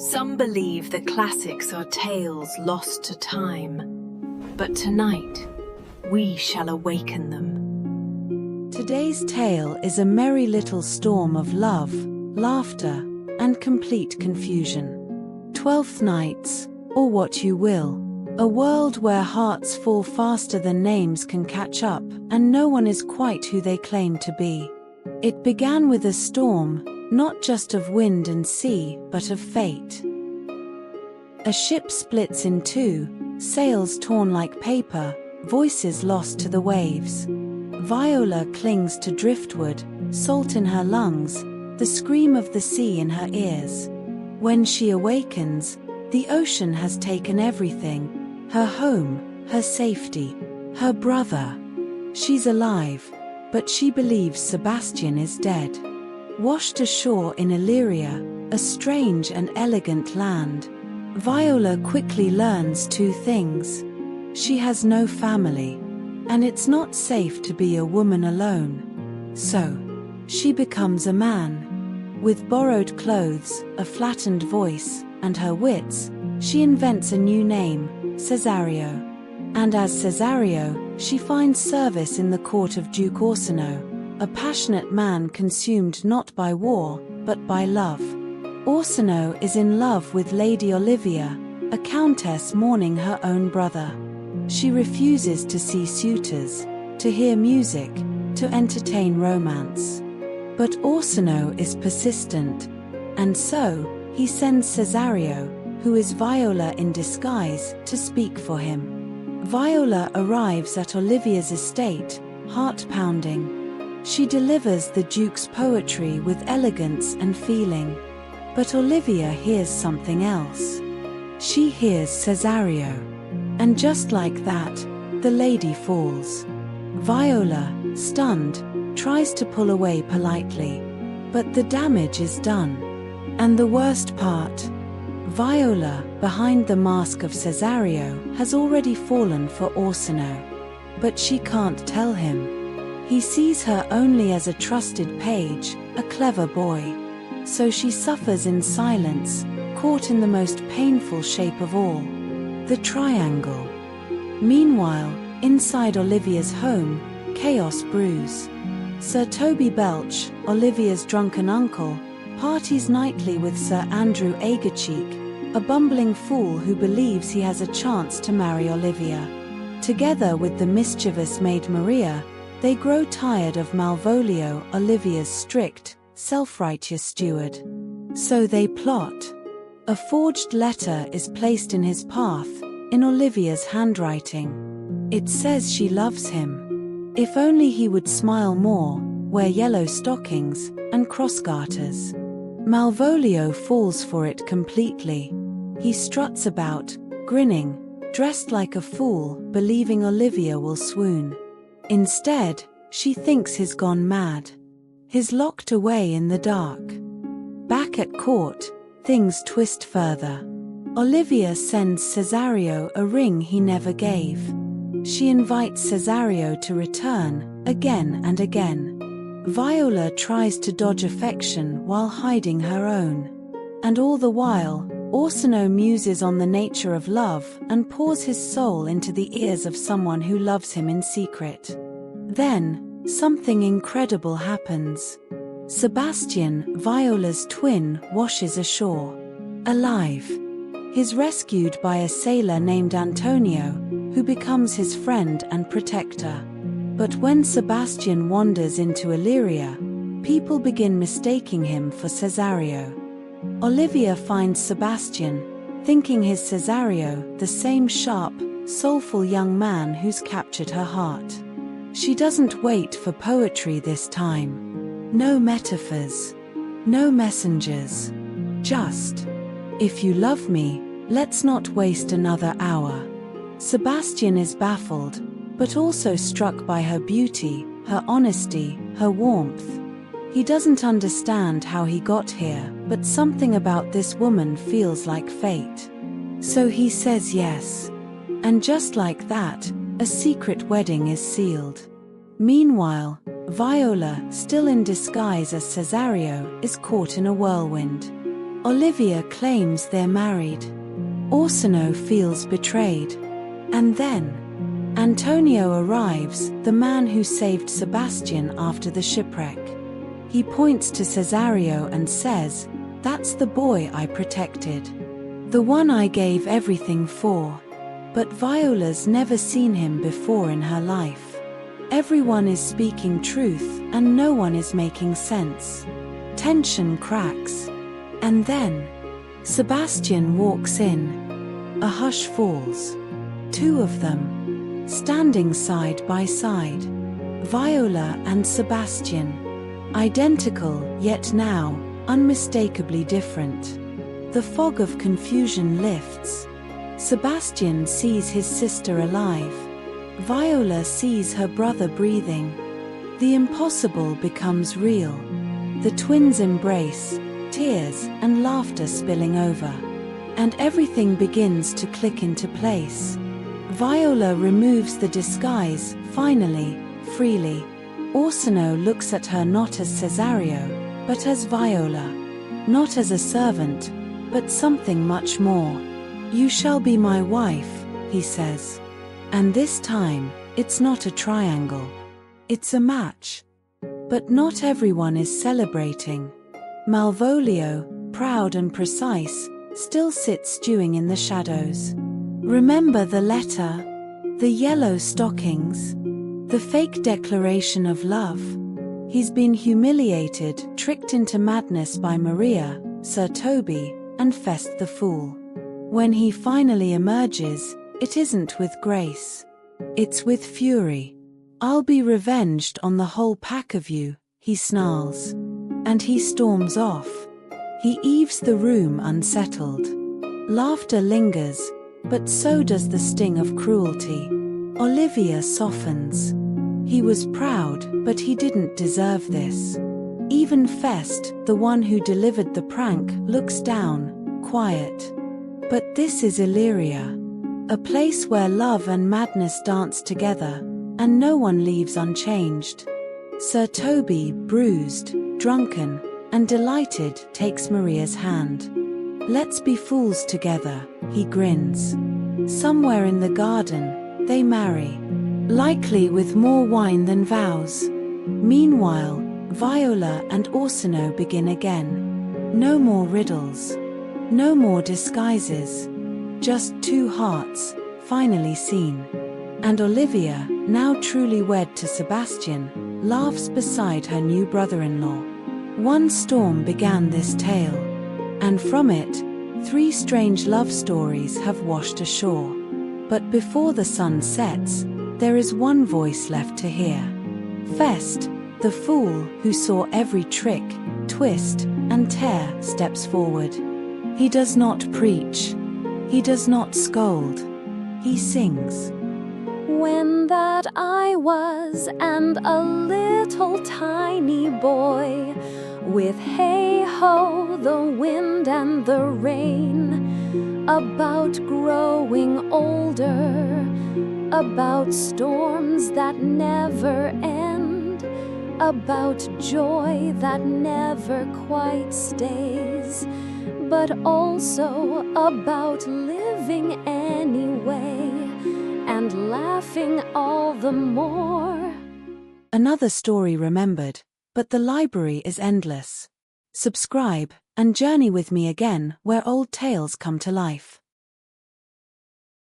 Some believe the classics are tales lost to time, but tonight we shall awaken them. Today's tale is a merry little storm of love, laughter, and complete confusion. 12th Nights, or what you will. A world where hearts fall faster than names can catch up, and no one is quite who they claim to be. It began with a storm, not just of wind and sea, but of fate. A ship splits in two, sails torn like paper, voices lost to the waves. Viola clings to driftwood, salt in her lungs, the scream of the sea in her ears. When she awakens, the ocean has taken everything: her home, her safety, her brother. She's alive, but she believes Sebastian is dead. Washed ashore in Illyria, a strange and elegant land, Viola quickly learns two things. She has no family, and it's not safe to be a woman alone. So, she becomes a man. With borrowed clothes, a flattened voice, and her wits, she invents a new name, Cesario. And as Cesario, she finds service in the court of Duke Orsino, a passionate man consumed not by war, but by love. Orsino is in love with Lady Olivia, a countess mourning her own brother. She refuses to see suitors, to hear music, to entertain romance. But Orsino is persistent, and so, he sends Cesario, who is Viola in disguise, to speak for him. Viola arrives at Olivia's estate, heart-pounding. She delivers the Duke's poetry with elegance and feeling. But Olivia hears something else. She hears Cesario. And just like that, the lady falls. Viola, stunned, tries to pull away politely. But the damage is done. And the worst part, Viola, behind the mask of Cesario, has already fallen for Orsino. But she can't tell him. He sees her only as a trusted page, a clever boy. So she suffers in silence, caught in the most painful shape of all, the triangle. Meanwhile, inside Olivia's home, chaos brews. Sir Toby Belch, Olivia's drunken uncle, parties nightly with Sir Andrew Agercheek, a bumbling fool who believes he has a chance to marry Olivia. Together with the mischievous maid Maria, they grow tired of Malvolio, Olivia's strict, self-righteous steward. So they plot. A forged letter is placed in his path, in Olivia's handwriting. It says she loves him. If only he would smile more, wear yellow stockings, and cross-garters. Malvolio falls for it completely. He struts about, grinning, dressed like a fool, believing Olivia will swoon. Instead, she thinks he's gone mad. He's locked away in the dark. Back at court, things twist further. Olivia sends Cesario a ring he never gave. She invites Cesario to return, again and again. Viola tries to dodge affection while hiding her own. And all the while, Orsino muses on the nature of love and pours his soul into the ears of someone who loves him in secret. Then, something incredible happens. Sebastian, Viola's twin, washes ashore. Alive. He's rescued by a sailor named Antonio, who becomes his friend and protector. But when Sebastian wanders into Illyria, people begin mistaking him for Cesario. Olivia finds Sebastian, thinking he's Cesario, the same sharp, soulful young man who's captured her heart. She doesn't wait for poetry this time. No metaphors. No messengers. Just, if you love me, let's not waste another hour. Sebastian is baffled, but also struck by her beauty, her honesty, her warmth. He doesn't understand how he got here, but something about this woman feels like fate. So he says yes. And just like that, a secret wedding is sealed. Meanwhile, Viola, still in disguise as Cesario, is caught in a whirlwind. Olivia claims they're married. Orsino feels betrayed. And then Antonio arrives, the man who saved Sebastian after the shipwreck. He points to Cesario and says, "That's the boy I protected. The one I gave everything for." But Viola's never seen him before in her life. Everyone is speaking truth and no one is making sense. Tension cracks. And then Sebastian walks in. A hush falls. Two of them, standing side by side. Viola and Sebastian. Identical, yet now unmistakably different. The fog of confusion lifts. Sebastian sees his sister alive. Viola sees her brother breathing. The impossible becomes real. The twins embrace, tears and laughter spilling over. And everything begins to click into place. Viola removes the disguise, finally, freely. Orsino looks at her not as Cesario, but as Viola. Not as a servant, but something much more. "You shall be my wife," he says. And this time, it's not a triangle. It's a match. But not everyone is celebrating. Malvolio, proud and precise, still sits stewing in the shadows. Remember the letter? The yellow stockings? The fake declaration of love? He's been humiliated, tricked into madness by Maria, Sir Toby, and Fest the Fool. When he finally emerges, it isn't with grace. It's with fury. "I'll be revenged on the whole pack of you," he snarls. And he storms off. He leaves the room unsettled. Laughter lingers, but so does the sting of cruelty. Olivia softens. He was proud, but he didn't deserve this. Even Fest, the one who delivered the prank, looks down, quiet. But this is Illyria. A place where love and madness dance together, and no one leaves unchanged. Sir Toby, bruised, drunken, and delighted, takes Maria's hand. "Let's be fools together," he grins. Somewhere in the garden, they marry. Likely with more wine than vows. Meanwhile, Viola and Orsino begin again. No more riddles. No more disguises. Just two hearts, finally seen. And Olivia, now truly wed to Sebastian, laughs beside her new brother-in-law. One storm began this tale. And from it, 3 strange love stories have washed ashore. But before the sun sets, there is one voice left to hear. Fest, the fool who saw every trick, twist, and tear, steps forward. He does not preach. He does not scold. He sings. When that I was and a little tiny boy, with hey-ho, the wind and the rain, about growing older, about storms that never end, about joy that never quite stays, but also about living anyway and laughing all the more. Another story remembered, but the library is endless. Subscribe and journey with me again where old tales come to life.